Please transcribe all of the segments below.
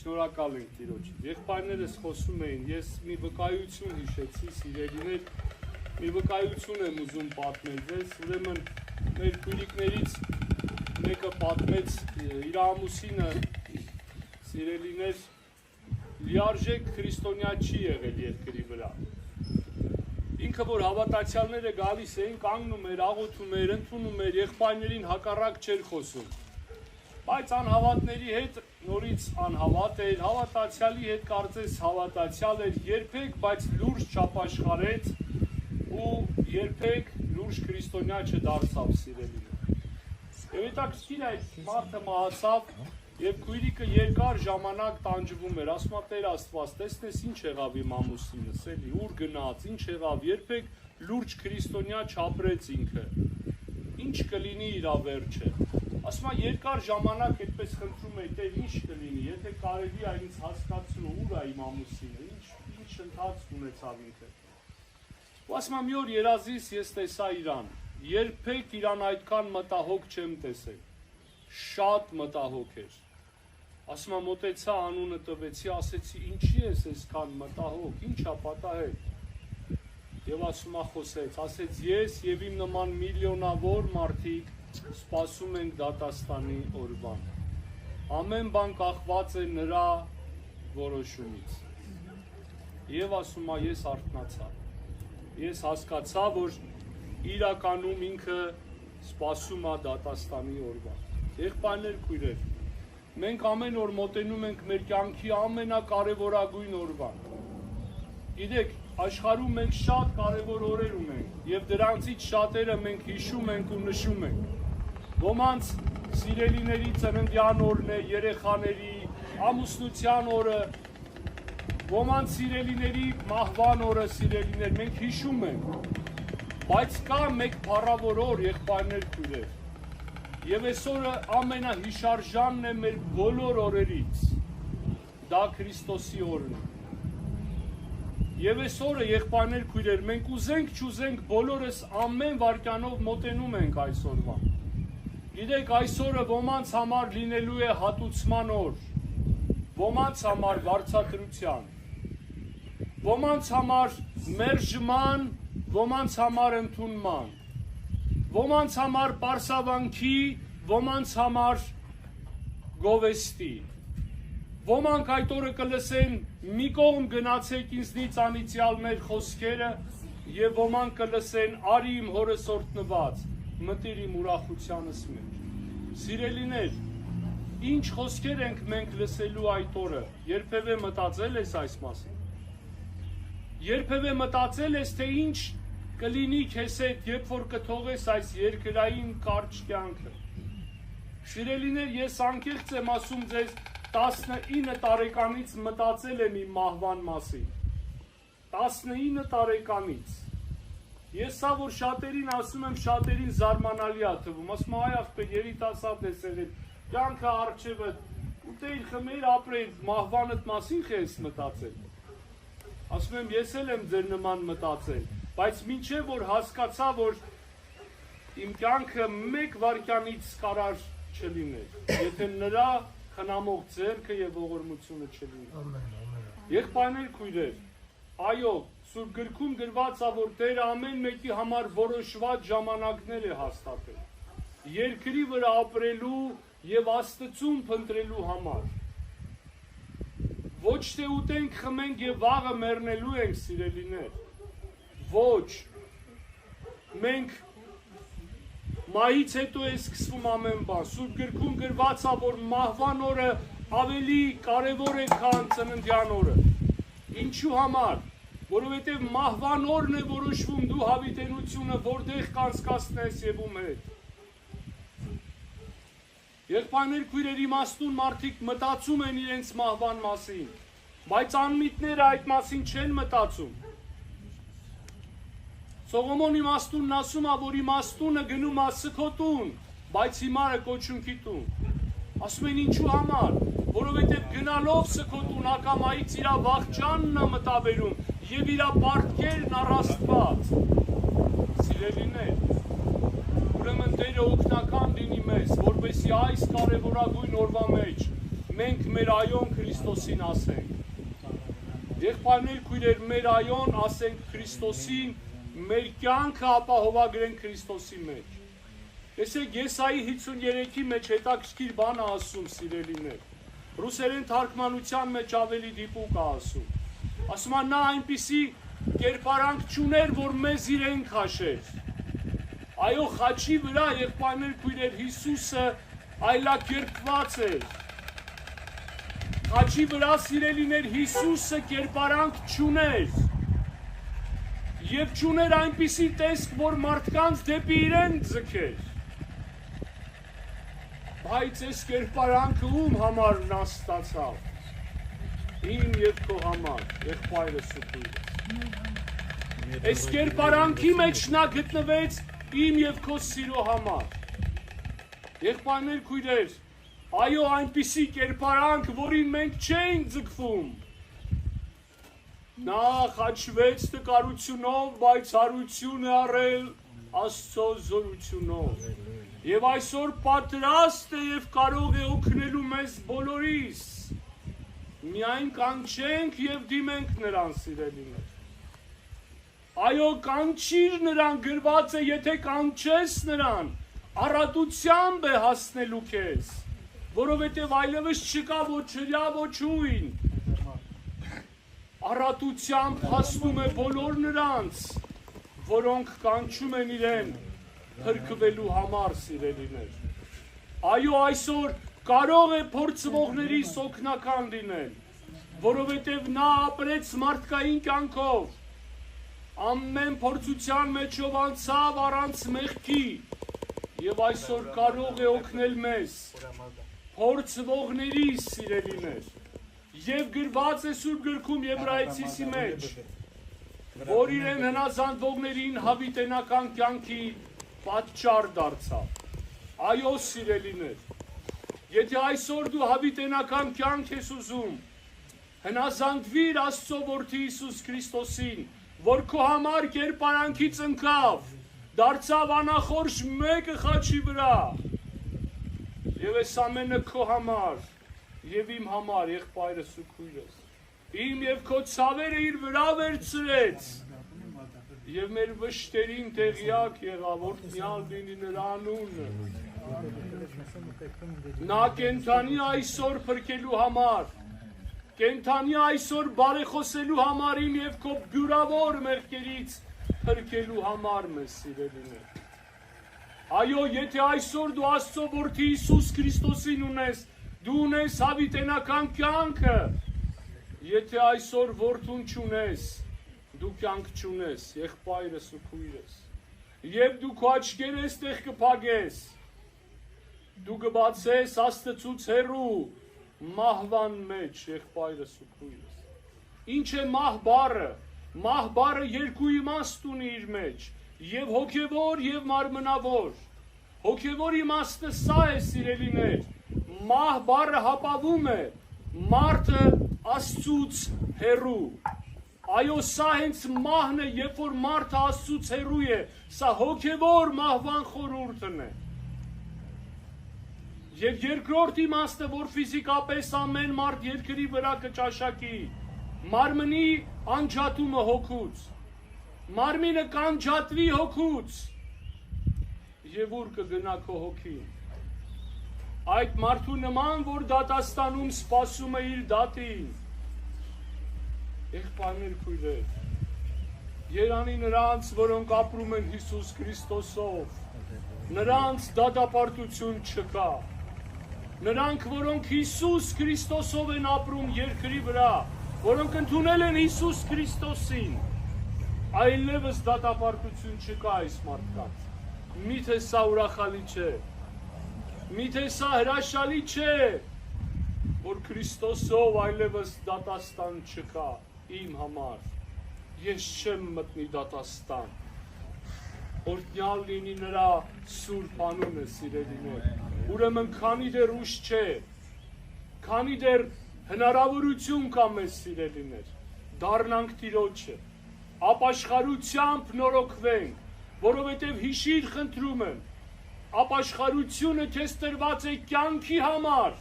շնորհակալ ենք Տիրոջից։ Եղբայրներս խոսում էին, ես մի վկայություն հիշեցի, սիրելիներ, մի վկայություն եմ ուզում պատմել ձեզ, ուրեմն մեր քույրիկներից մեկը պատմեց իր ամուսինը, սիրելիներ, լիարժեք քրիստոնյա չի եղել երկրի վրա։ Ինքը որ հավատացյալները գալիս էին, կանգնում էր, աղոթում էր, ընդունում էր, եղբայրներին հակառակ չէր խոսում։ Բայց անհավատների հետ նորից անհավատ էր, հավատացյալի հետ կարծես հավատացյալ էր, երբեք բայց լուրջ չապաշխարեց ու երբեք լուրջ քրիստոնյա չդարձավ, սիրելիներ։ Եվ հետաքրքիր այդ մարդը մահացավ եւ քույրիկը երկար ժամանակ տանջվում էր, ասում է Տեր Աստված, տեսնես ինչ եղավ իմ ամուսինս, էլի ուր գնաց, ինչ եղավ, երբեք լուրջ քրիստոնյա չապրեց ինքը։ Ինչ կլինի իր վերջը։ Ասում է երկար ժամանակ այդպես խնդրում էի, Տեր ինչ կլինի, եթե կարելի է ինձ հասկացնու ուր է իմ ամուսինը, ինչ ընթացք ունեցավ ինքը։ Ու ասում է մի օր երազիս ես տեսա իրան, երբեք իրան այդքան մտահոգ չեմ տեսել, շատ մտահոգ էր։ Ասում է մոտեցա անունը տվեցի, ասեցի ինչի ես այսքան մտահոգ, ինչ ա պատահել։ Եվ ասում է խոսեց, ասեց ես եւ իմ նման միլիոնավոր մարդիկ սպասում ենք դատաստանի օրվան։ Ամեն բան կախված է նրա որոշումից։ Եվ ասում է ես արթնացա։ Ես հասկացա, որ իրականում ինքը սպասում է դատաստանի օրվան։ Եղբայրներ, քույրեր, մենք ամեն օր մոտենում ենք մեր կյանքի ամենակարևորագույն օրվան։ Գիտեք, աշխարհում մենք շատ կարևոր օրեր ունենք, եւ դրանցից շատերը մենք հիշում ենք ու նշում ենք։ Ոմանց սիրելիների ծննդյան օրն է, երեխաների, ամուսնության օրը, ոմանց սիրելիների մահվան օրը, սիրելիներ, մենք հիշում ենք։ Բայց կա մեկ փառավոր օր, եղբայրներ, քույրեր։ Եվ այս օրը ամենահիշարժանն է մեր բոլոր օրերից։ Դա Քրիստոսի օրն է։ Եվ այս օրը, եղբայրներ, քույրեր, մենք ուզենք, չուզենք, բոլորս ամեն վայրկյանով մոտենում ենք այս օրվան։ Գիտեք, այս օրը ոմանց համար լինելու է հատուցման օր, ոմանց համար վարձատրության, ոմանց համար մերժման, ոմանց համար ընդունման, ոմանց համար պարսավանքի, ոմանց համար գովեստի։ Ոմանք այդ օրը կլսեն մի կողմ գնացեք ինձնից անիծյալ մեր խոսքերը եւ ոմանք կլսեն արի իմ հորս օրհնված, մտիր իմ ուրախությանս մեջ։ Սիրելիներ, ինչ խոսքեր ենք մենք լսելու այդ օրը, երբևէ մտածել ես այս մասին։ Երբևէ մտածել ես, թե ինչ կլինի քեզ հետ, երբ որ կթողես այս երկրային կարճ կյանքը։ Սիրելիներ, ես անկեղծ եմ ասում ձեզ, 19 տարեկանից մտածել եմ իմ մահվան մասին։ 19 տարեկանից։ Ես սա որ շատերին ասում եմ, շատերին զարմանալի է թվում, ասում այ ախպեր երիտասարդ ես եղել, կյանքը առջևը, ուտեիր խմեիր ապրեիր, մահվանդ մասին ես մտածել։ Ասում եմ, ես էլ եմ ձեր նման մտածել, բայց մինչև որ հասկացա, որ իմ կյանքը մեկ վայրկյանից կարար չլիներ, եթե նրա խնամող ձեռքը եւ ողորմությունը չլինի։ Եղբայրներ, քույրեր, այո, Սուրբ գրքում գրված է, որ Տերը ամեն մեկի համար որոշված ժամանակներ է հաստատել, երկրի վրա ապրելու եւ Աստծուն փնտրելու համար։ Ոչ թե ուտենք, խմենք եւ վաղը մեռնելու ենք, սիրելիներ։ Ոչ։ Մենք մահից հետո է սկսվում ամեն բան։ Սուրբ գրքում գրված է, որ մահվան օրը ավելի կարևոր է, քան ծննդյան օրը։ Ինչու համար։ Որովհետև մահվան օրն է որոշվում դու հավիտենությունը որտեղ կանցկացնես եւ ում հետ։ Եղբայրներ, քույրեր, իմաստուն մարդիկ մտածում են իրենց մահվան մասին, բայց անմիտները այդ մասին չեն մտածում։ Սողոմոն իմաստունն ասում է, որ իմաստունը գնում է սքոտուն, բայց հիմարը կոչունքի տուն։ Ասում են ինչու համար, որովհետև գնալով սքոտուն ակամայից իրա վախճանն է մտաբերում եւ իրա պարտքերն առաստված։ Սիրելիներ, ուրեմն Տերը օգնական լինի մեզ, որպեսզի այս կարևորագույն օրվա մեջ մենք մեր այոն Քրիստոսին ասենք։ Եղբայրներ, քույրեր, մեր այոն ասենք Քրիստոսին, մեր կյանքը ապահովագրենք Քրիստոսի մեջ։ Տեսեք, Եսայի 53-ի մեջ հետաքրքիր բան է ասում, սիրելիներ։ Ռուսերեն թարգմանության մեջ ավելի դիպուկ է ասում։ Ասում է նա այնպիսի կերպարանք չուներ, որ մեզ իրեն քաշեր։ Այո, խաչի վրա, եղբայրներ, քույրեր, Հիսուսը այլակերպված էր։ Խաչի վրա, սիրելիներ, Հիսուսը կերպարանք չուներ։ Եվ չուներ այնպիսի տեսք, որ մարդկանց դեպի իրեն ձգեր։ Բայց այս կերպարանքը ում համար նա ստացավ։ Իմ և քո համար, եղբայրս ու քույրս։ Այս կերպարանքի մեջ նա գտնվեց իմ և քո սիրո համար։ Եղբայրներ, քույրեր, այո, այնպիսի կերպարանք, որին մենք չենք ձգվում։ Նա խաչվեց տկարությունով, բայց հարություն է առել Աստծո զորությունով։ Եվ այսօր պատրաստ է և կարող է օգնելու մեզ բոլորիս։ Միայն կանչենք և դիմենք նրան, սիրելիներ։ Այո, կանչիր նրան, գրված է, եթե կանչես նրան, առատությամբ է հասնելու քեզ, որովհետև այլևս չկա ոչ հրյա, ոչ ույն։ Առատությամբ հասնում է բոլոր նրանց, որոնք կանչում են իրեն փրկվելու համար, սիրելիներ։ Այո, այսօր կարող է փորձվողներիս օգնական լինել, որովհետև նա ապրեց մարդկային կյանքով, ամեն փորձության մեջով անցավ առանց մեղքի եւ այսօր կարող է օգնել մեզ փորձվողներիս, սիրելիներ, եւ գրված է Սուրբ գրքում Եբրայեցիցի մեջ, որ իրեն հնազանդվողներին հավիտենական կյանքի պատճառ դարձավ։ Այո, սիրելիներ, եթե այսօր դու հավիտենական կյանք ես ուզում, հնազանդվիր Աստծո որդի Հիսուս Քրիստոսին, որ քո համար կերպարանքից ընկավ, դարձավ անախորժ մեկը խաչի վրա, եւ այս ամենը քո համար եւ իմ համար, եղբայրս ու քույրս, իմ եւ քո ցավերը իր վրա վերցրեց եւ մեր վշտերին տեղյակ եղավ, օրհնյալ լինի նրա անունը։ Նա կենդանի այսօր փրկելու համար, կենդանի այսօր բարեխոսելու համար, իմ եւ քո բյուրավոր մեղքերից փրկելու համար, մեզ սիրելիներ։ Այո, եթե այսօր դու Աստծո որդի Հիսուս Քրիստոսին ունես, դու ունես հավիտենական կյանքը, եթե այսօր որդուն չունես, դու կյանք չունես, եղբայրս ու քույրս, եւ դու քո աչքերը այստեղ կփակես, դու կբացես Աստծուց հեռու մահվան մեջ, եղբայրս ու քույրս։ Ինչ է մահ բառը։ Մահ բառը երկու իմաստ ունի իր մեջ, եւ հոգեվոր եւ մարմնավոր։ Հոգեվոր իմաստը սա է, սիրելիներ, մահ բառը հապավում է մարդը Աստծուց հեռու։ Այո, սա հենց մահն է, երբ որ մարդը Աստծուց հեռու է, սա հոգեվոր մահվան խորհուրդն է։ Եվ երկրորդ իմաստը, որ ֆիզիկապես ամեն մարդ երկրի վրա կճաշակի, մարմնի անջատումը հոգուց, մարմինը կանջատվի հոգուց, եւ ուր կգնա քո հոգին։ Այդ մարդու նման, որ դատաստանում սպասում է իր դատին։ Եղբայրներ, քույրեր, երանի նրանց, որոնք ապրում են Հիսուս Քրիստոսով, նրանց դատապարտություն չկա։ Նրանք, որոնք Հիսուս Քրիստոսով են ապրում երկրի վրա, որոնք ընդունել են Հիսուս Քրիստոսին, այլևս դատապարտություն չկա այս մարդկանց։ Միթե սա ուրախալի չէ, միթե սա հրաշալի չէ, որ Քրիստոսով այլևս դատաստան չկա իմ համար, ես չեմ մտնի դատաստան, օրհնյալ լինի նրա սուրբ անունը, սիրելիներ։ Ուրեմն քանի դեռ ուշ չէ, քանի դեռ հնարավորություն կա մեզ, սիրելիներ, դառնանք Տիրոջը, ապաշխարությամբ նորոգվենք, որովհետև հիշիր, խնդրում եմ, ապաշխարությունը քեզ տրված է կյանքի համար,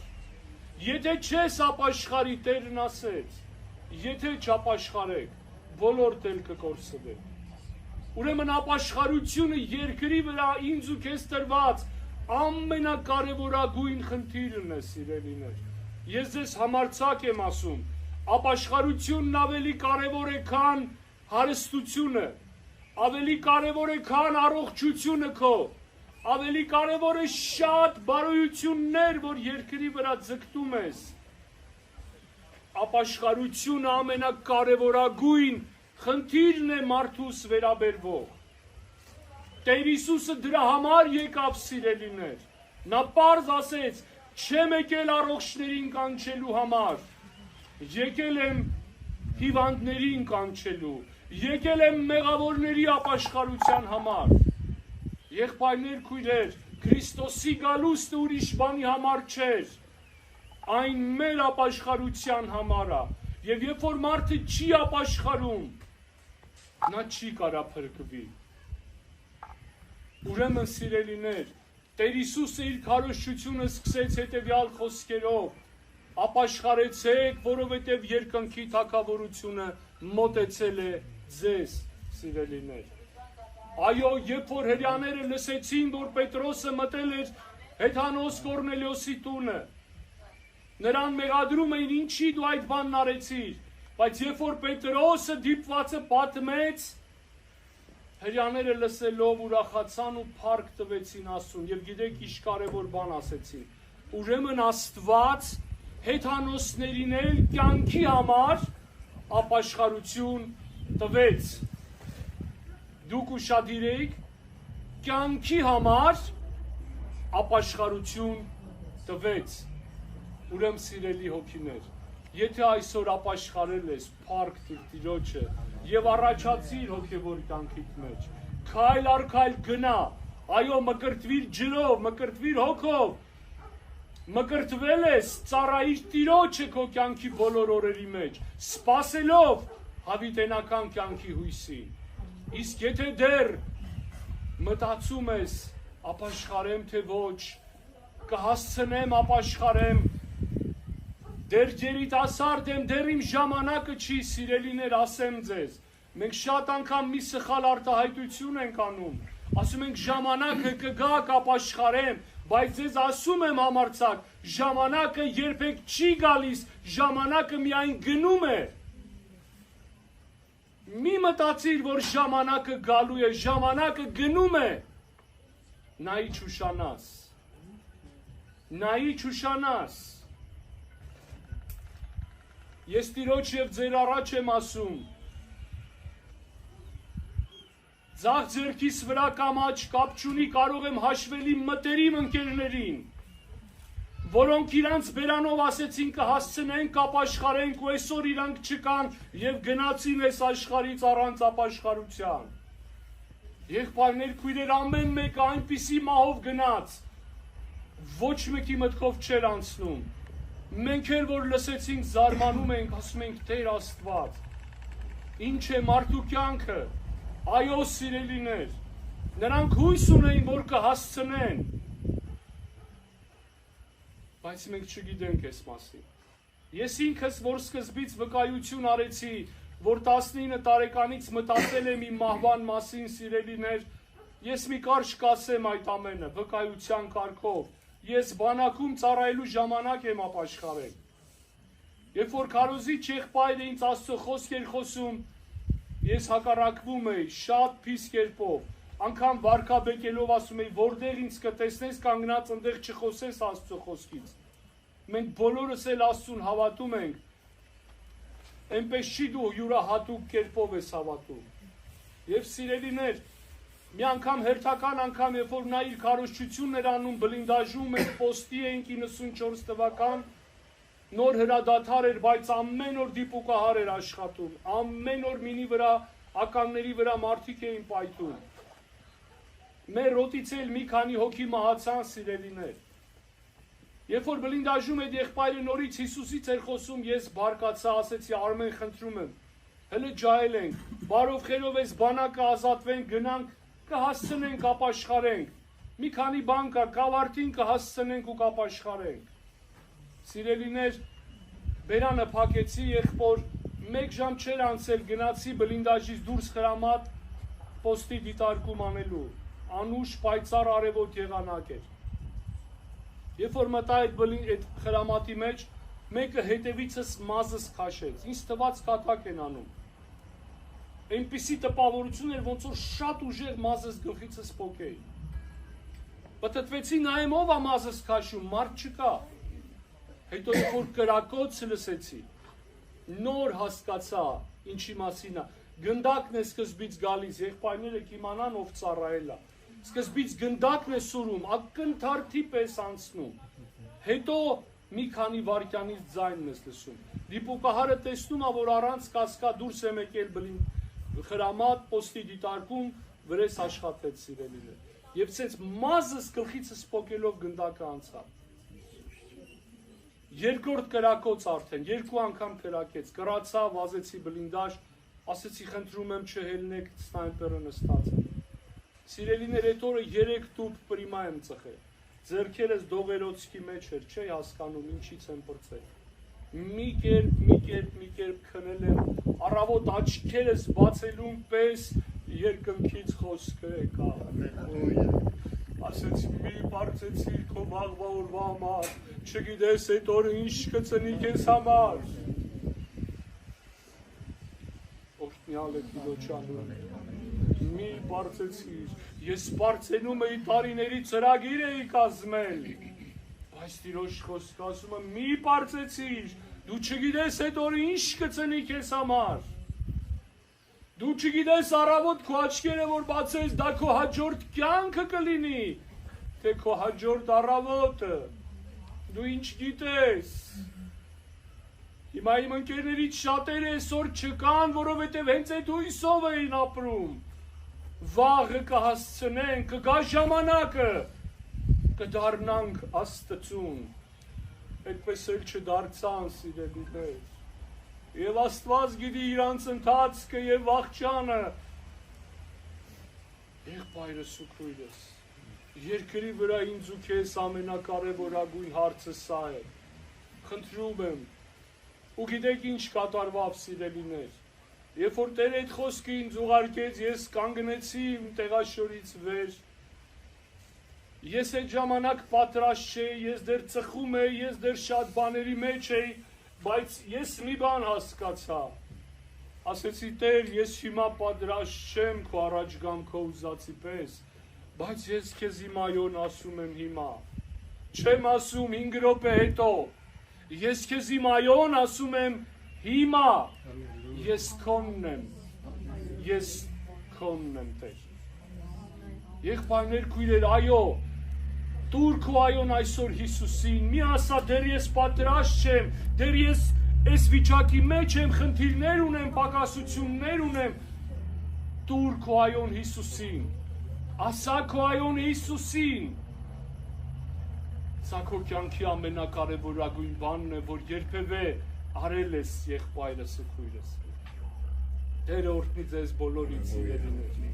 Եթե չես ապաշխարի, Տերն ասեց, եթե չապաշխարեք, բոլոր էլ կկորսվեք։ Ուրեմն ապաշխարությունը երկրի վրա ինձ ու քեզ տրված ամենակարևորագույն խնդիրն է, սիրելիներ։ Ես ձեզ համարձակ եմ ասում, ապաշխարությունն ավելի կարևոր է, քան հարստությունը, ավելի կարևոր է, քան առողջությունը քո, ավելի կարևոր է շատ բարոյություններ, որ երկրի վրա ձգտում ես։ Ապաշխարությունը ամենակարևորագույն խնդիրն է մարդուս վերաբերվող։ Տեր Հիսուսը դրա համար եկավ, սիրելիներ։ Նա պարզ ասեց, չեմ եկել առողջներին կանչելու համար, եկել եմ հիվանդներին կանչելու, եկել եմ մեղավորների ապաշխարության համար։ Եղբայրներ, քույրեր, Քրիստոսի գալուստը ուրիշ բանի համար չէր, այն մեր ապաշխարության համար է։ Եվ երբ որ մարդը չի ապաշխարում, նա չի կարա փրկվի։ Ուրեմն, սիրելիներ, Տեր Հիսուսը իր քարոզչությունը սկսեց հետևյալ խոսքերով. ապաշխարեցեք, որովհետև երկնքի թագավորությունը մոտեցել է ձեզ, սիրելիներ։ Այո, երբ որ հրեաները լսեցին, որ Պետրոսը մտել էր հեթանոս Կորնելիոսի տունը, նրան մեղադրում էին, ինչի դու այդ բանն արեցիր, բայց երբ որ Պետրոսը դիպվածը պատմեց, հրեաները լսելով ուրախացան ու փառք տվեցին Աստծուն եւ գիտեք ինչ կարեւոր բան ասեցին։ Ուրեմն Աստված հեթանոսներին էլ կյանքի համար ապաշխարություն տվեց։ Դուք ուշադիր կյանքի համար ապաշխարություն տվեց։ Ուրեմն սիրելի հոգիներ, եթե այսօր ապաշխարել ես, փառք տուր Տիրոջը եւ առաջացիր հոգեվոր կյանքիդ մեջ, քայլ առ քայլ գնա, այո, մկրտվիր ջրով, մկրտվիր հոգով, մկրտվել ես, ծառայիր Տիրոջը քո կյանքի բոլոր օրերի մեջ, սպասելով հավիտենական կյանքի հույսին։ Իսկ եթե դեռ մտածում ես, ապաշխարեմ թե ոչ, կհասցնեմ ապաշխարեմ, դեռ երիտասարդ եմ, դեռ իմ ժամանակը չի, սիրելիներ, ասեմ ձեզ, մենք շատ անգամ մի սխալ արտահայտություն ենք անում, ասում ենք ժամանակը կգա կապաշխարեմ, բայց ձեզ ասում եմ համարձակ, ժամանակը երբեք չի գալիս, ժամանակը միայն գնում է։ Մի մտածիր, որ ժամանակը գալու է, ժամանակը գնում է, նայի չուշանաս, նայի չուշանաս։ Ես Տիրոջ և ձեր առաջ եմ ասում, ձախ ձեռքիս վրա կամ աջ կապ չունի, կարող եմ հաշվել իմ մտերիմ ընկերներին, որոնք իրանց բերանով ասեցին կհասցնենք, կապաշխարենք ու այսօր իրանք չկան և գնացին այս աշխարհից առանց ապաշխարության։ Եղբայրներ, քույրեր, ամեն մեկը այնպիսի մահով գնաց, ոչ մեկի մտքով չէր անցնում։ Մենք էլ որ լսեցինք զարմանում ենք, ասում ենք Տեր Աստված, ինչ է մարդու կյանքը, այո սիրելիներ, նրանք հույս ունեին, որ կհասցնեն, բայց մենք չգիտենք այս մասին։ Ես ինքս, որ սկզբից վկայություն արեցի, որ 19 տարեկանից մտածել եմ իմ մահվան մասին, սիրելիներ, ես մի կարճ կասեմ այդ ամենը, վկայության կարգով, ես բանակում ծառայելու ժամանակ եմ ապաշխարել։ Երբ որ քարոզիչ եղբայրը ինձ Աստծո խոսք էր խոսում, ես հակառակվում էի շատ փիս կերպով, անգամ վարքաբեկելով ասում էի, որտեղ ինձ կտեսնես կանգնած ընդեղ չխոսես Աստծո խոսքից։ Մենք բոլորս էլ Աստծուն հավատում ենք, այնպես չի դու յուրահատուկ կերպով ես հավատում։ Եվ սիրելիներ, մի անգամ հերթական անգամ, երբ որ նա իր քարոզչությունն էր անում, բլինդաժում ենք, պոստի էինք 94 թվական, նոր հրադադար էր, բայց ամեն օր դիպուկահար էր աշխատում, ամեն օր մինի վրա, ականների վրա մարդիկ էին պայթում։ Մեր ռոտից էլ մի քանի հոգի մահացան, սիրելիներ։ Երբ որ բլինդաժում այդ եղբայրը նորից Հիսուսից էր խոսում, ես բարկացա, ասեցի, Արմեն, խնդրում եմ, հələ ջահել ենք, բարով խերով այս բանակը ազատվենք, գնանք, կհասցնենք, ապաշխարենք։ Մի քանի բան կա, կավարտին կհասցնենք ու կապաշխարենք։ Սիրելիներ, բերանը փակեցի, եղբոր 1 ժամ չէր անցել, գնացի բլինդաժից դուրս խրամատ պոստի դիտարկում անելու, անուշ պայծառ արևոտ եղանակ էր։ Երբ որ մտա այդ խրամատի մեջ, մեկը հետևիցս մազս քաշեց, ինձ թվաց կատակ են անում։ Այնպիսի տպավորություն էր, ոնց որ շատ ուժեղ մազս գլխիցս փոքեի։ Պտտվեցի նայեմ ով է մազս քաշում, մարդ չկա։ Հետո երբ որ կրակոցը լսեցի, նոր հասկացա ինչի մասին է։ Գնդակն է սկզբից գալիս, եղբայրները կիմանան ով ծառայել է։ Սկզբից գնդակն է սուրում, ակնթարթի պես անցնում։ Հետո մի քանի վայրկյանից ձայնն ես լսում։ Դիպուկահարը տեսնում է, որ առանց կասկա դուրս է եկել խրամատ պոստի դիտարկում, վրես աշխատեց սիրելիներ։ Եվ ցենց մազս գլխիցս փոկելով գնդակը անցավ։ Երկրորդ կրակոց արդեն, 2 անգամ կրակեց, կրացա, վազեցի բլինդաժ, ասեցի խնդրում եմ չհելնեք սնայպերը նստած է։ Սիրելիներ, այդ օրը 3 տուփ պրիմա եմ ծխել, ձեռքերս դողերոցքի մեջ էր, չէի հասկանում ինչից եմ պրծել։ Մի կերպ քնել եմ, առավոտ աչքերս բացելուն պես երկնքից խոսքը եկավ։ Ասեցի մի բարձեցի քո վաղվա օրվա համար, չգիտես այդ օրը ինչ կծնի քեզ համար։ Օրհնյալ է Տիրոջանուն։ Մի բարձեցիր, ես բարձենում էի տարիների ծրագիր էի կազմել։ Բայց Տիրոջ խոսքը ասում է մի բարձեցիր, դու չգիտես այդ օրը ինչ կծնի քեզ համար։ Դու չգիտես առավոտ քո աչքերը որ բացես, դա քո հաջորդ կյանքը կլինի, թե քո հաջորդ առավոտը։ Դու ինչ գիտես։ Հիմա իմ ընկերներից շատերը այսօր չկան, որովհետև հենց այդ հույսով էին ապրում։ Վաղը կհասցնեն, կգա ժամանակը, կդառնանք Աստծուն։ Այդպես էլ չդարձան սիրելիներ։ Եվ Աստված գիտի իրանց ընթացքը և վախճանը։ Եղբայրս ու քույրս, երկրի վրա ինձ ու քեզ ամենակարևորագույն հարցը սա է։ Խնդրում եմ, ու գիտեք ինչ կատարվավ սիրելիներ։ Երբ որ Տեր այդ խոսքը ինձ ուղարկեց, ես կանգնեցի իմ տեղաշորից վեր։ Ես այդ ժամանակ պատրաստ չէի, ես դեռ ծխում էի, ես դեռ շատ բաների մեջ էի, բայց ես մի բան հասկացա, ասեցի Տեր, ես հիմա պատրաստ չեմ քո առաջ գամ քո ուզածի պես, բայց ես քեզ իմ այոն ասում եմ հիմա, չեմ ասում 5 րոպե հետո, ես քեզ իմ այոն ասում եմ հիմա, ես քոնն եմ Տեր։ Եղբայրներ, քույրեր, այո, տուր քո այոն այսօր Հիսուսին, մի ասա դեռ ես պատրաստ չեմ, դեռ ես այս վիճակի մեջ եմ, խնդիրներ ունեմ, պակասություններ ունեմ, տուր քո այոն Հիսուսին, ասա քո այոն Հիսուսին։ Սա քո կյանքի ամենակարևորագույն բանն է, որ երբևէ արել ես եղբայրս ու քույրս։ Տերը օրհնի ձեզ բոլորիդ սիրելիներ։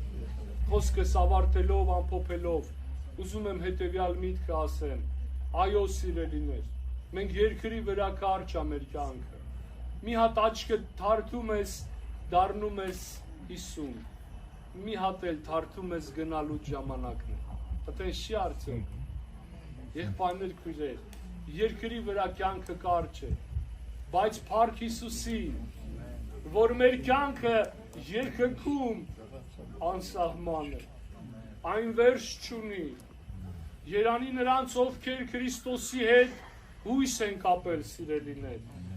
Խոսքս ավարտելով, ամփոփելով, ուզում եմ հետևյալ միտքը ասեմ, այո սիրելիներ, մենք երկրի վրա կարճ է մեր կյանքը, մի հատ աչքը թարթում ես, դառնում ես 50, մի հատ էլ թարթում ես գնալու ժամանակն է, այդպես չի արդյոք, եղբայրներ քույրեր, երկրի վրա կյանքը կարճ է, բայց փառք Հիսուսին, որ մեր կյանքը երկնքում անսահման է, այն վերջ չունի, երանի նրանց ովքեր Քրիստոսի հետ հույս են կապել սիրելիներ,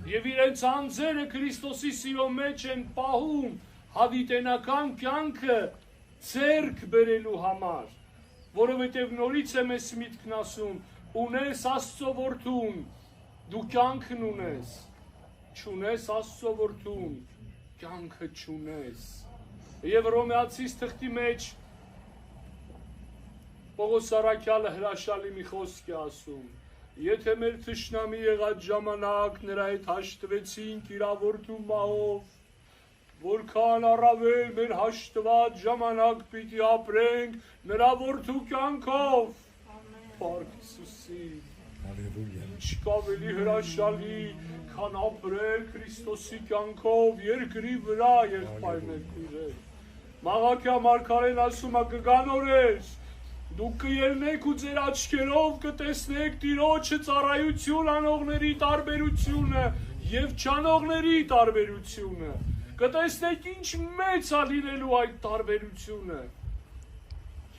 և իրենց անձերը Քրիստոսի սիրո մեջ են պահում հավիտենական կյանքը ձեռք բերելու համար, որովհետև նորից եմ ես միտքն ասում, ունես Աստծո որդուն, դու կյանքն ունես, չունես Աստծո որդուն, կյանքը չունես, և Հռոմեացիս թղթի մեջ Պողոս Առաքյալը հրաշալի մի խոսք է ասում. Եթե մեր թշնամի եղած ժամանակ նրա հետ հաշտվեցինք իր որդու մահով, որքան առավել մեր հաշտված ժամանակ պիտի ապրենք նրա որդու կյանքով։ Փառք Հիսուսին։ Չկա ավելի հրաշալի, քան ապրել Քրիստոսի կյանքով երկրի վրա, եղբայրներ քույրեր։ Մաղաքյա մարգարեն ասում է կգան օրեր, դուք կելնեք ու ձեր աչքերով կտեսնեք Տիրոջը ծառայություն անողների տարբերությունը եւ չանողների տարբերությունը։ Կտեսնեք ինչ մեծ է լինելու այդ տարբերությունը։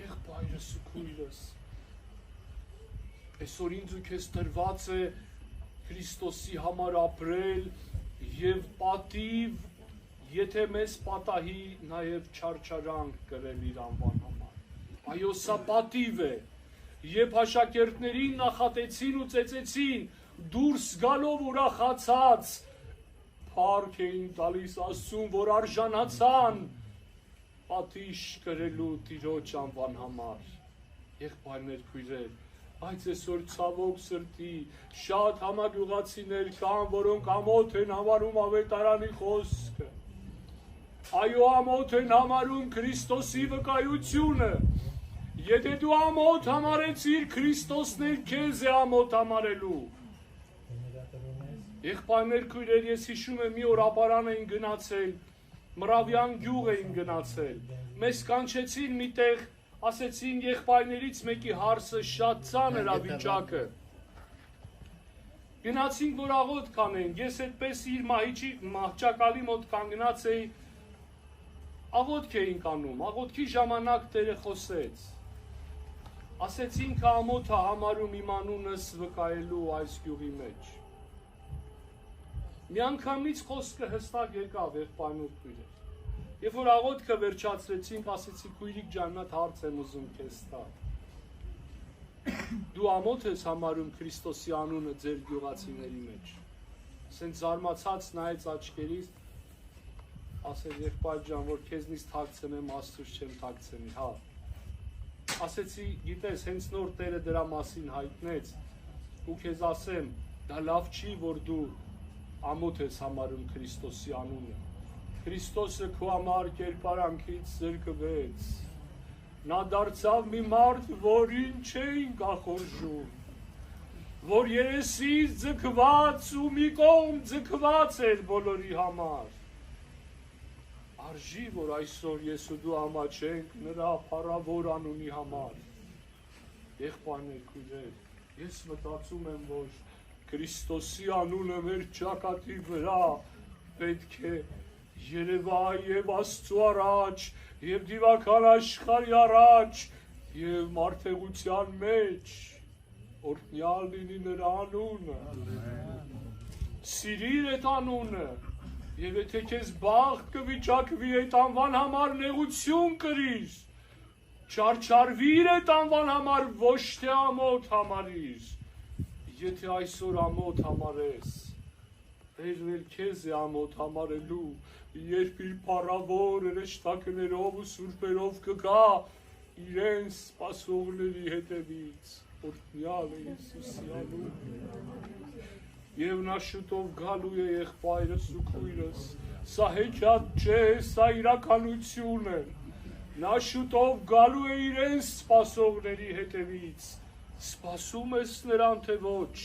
Եղբայրս ու քույրս, այսօր ինձ ու քեզ տրված է Քրիստոսի համար ապրել եւ պատիվ, եթե մեզ պատահի նաեւ չարչարանք կրել իր անվան համար։ Այո, սա պատիվ է։ Երբ աշակերտներին նախատեցին ու ծեծեցին, դուրս գալով ուրախացած, փառք էին տալիս Աստծուն, որ արժանացան պատիժ կրելու Տիրոջ անվան համար։ Եղբայրներ քույրեր, բայց այսօր ցավոք սրտի շատ համագյուղացիներ կան, որոնք ամոթ են համարում ավետարանի խոսքը։ Այո, ամոթ են համարում Քրիստոսի վկայությունը։ Եթե դու ամոթ համարեցիր, Քրիստոսն էլ քեզ է ամոթ համարելու։ Եղբայրներ քույրեր, ես հիշում եմ մի օր ապարան էին գնացել, Մռավյան գյուղ էին գնացել, մեզ կանչեցին միտեղ, ասեցին եղբայրներից մեկի հարսը շատ ծանր է վիճակը։ Գնացինք, որ աղոթք կանենք, ես այդպես իր մահճակալի մոտ կանգնած էի, աղոթք էինք անում, աղոթքի ժամանակ Տերը խոսեց։ Ասեցին քա ամոթ է համարում իմ անունս վկայելու այս գյուղի մեջ։ Միանգամից խոսքը հստակ եկավ եղբայրներ քույրեր։ Երբ որ աղոթքը վերջացրեցինք, ասեցի քույրիկ ջան, մի հատ հարց եմ ուզում քեզ տալ։ Դու ամոթ ես համարում Քրիստոսի անունը ձեր գյուղացիների մեջ։ Սենց զարմացած նայեց աչքերից, ասեց եղբայր ջան, որ քեզնից թաքցնեմ, Աստծուց չեմ թաքցնի, հա։ Ասեցի, գիտես, հենց նոր Տերը դրա մասին հայտնեց, ու քեզ ասեմ, դա լավ չի, որ դու ամոթ ես համարում Քրիստոսի անունը։ Քրիստոսը քո համար կերպարանքից զրկվեց։ Նա դարձավ մի մարդ, որին չէին կախորժում, որ երեսից ձգված ու մի կողմ ձգված էր բոլորի համար։ Արժի, որ այսօր ես ու դու ամաչենք նրա փառավոր անունի համար։ Եղբայրներ քույրեր, ես մտածում եմ, որ Քրիստոսի անունը մեր ճակատի վրա պետք է երևա եւ Աստծո առաջ, եւ դիվական աշխարհի առաջ, եւ մարդեղության մեջ, օրհնյալ լինի նրա անունը։ Սիրիր այդ անունը, եւ եթե քեզ բախտ կվիճակվի այդ անվան համար նեղություն կրիր, չարչարվիր այդ անվան համար, ոչ թե ամոթ համարիր։ Եթե այսօր ամոթ համարես, Տերն քեզ է ամոթ համարելու, երբ իր փառավոր հրեշտակներով ու սուրբերով կգա իրեն սպասողների հետևից, օրհնյալ է Հիսուսի անունը։ Եվ նա շուտով գալու է եղբայրս ու քույրս, սա հեքիաթ չէ, սա իրականություն է։ Նա շուտով գալու է իրեն սպասողների հետևից։ Սպասում ես նրան, թե ոչ։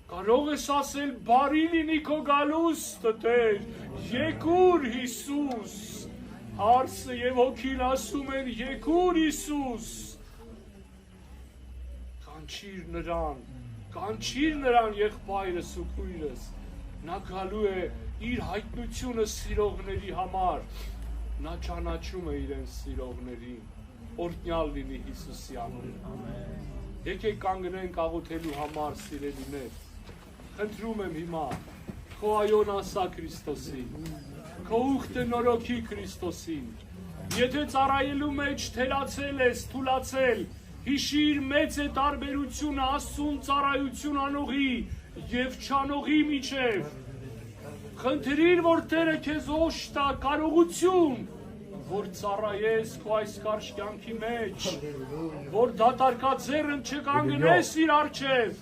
Կարող ես ասել, բարի լինի քո գալուստը, Տեր, եկուր Հիսուս։ Հարսը եւ հոգին ասում են, եկուր Հիսուս։ Կանչիր նրան եղբայրս ու քույրս։ Նա գալու է իր հայտնությունը սիրողների համար։ Նա ճանաչում է իրեն սիրողներին։ Օրհնյալ լինի Հիսուսի անունը։ Եկեք կանգնենք աղոթելու համար, սիրելիներ։ Խնդրում եմ հիմա, քո այոն ասա Քրիստոսին, քո ուխտը նորոգի Քրիստոսին։ Եթե ծառայելու մեջ թելացել ես, թուլացել, հիշիր մեծ է տարբերությունը Աստծուն ծառայություն անողի եւ չանողի միջև։ Խնդրիր, որ Տերը քեզ օժ տա կարողություն, որ ծառայես քո այս կարճ կյանքի մեջ, որ դատարկաձեռն չկանգնես իր առջև,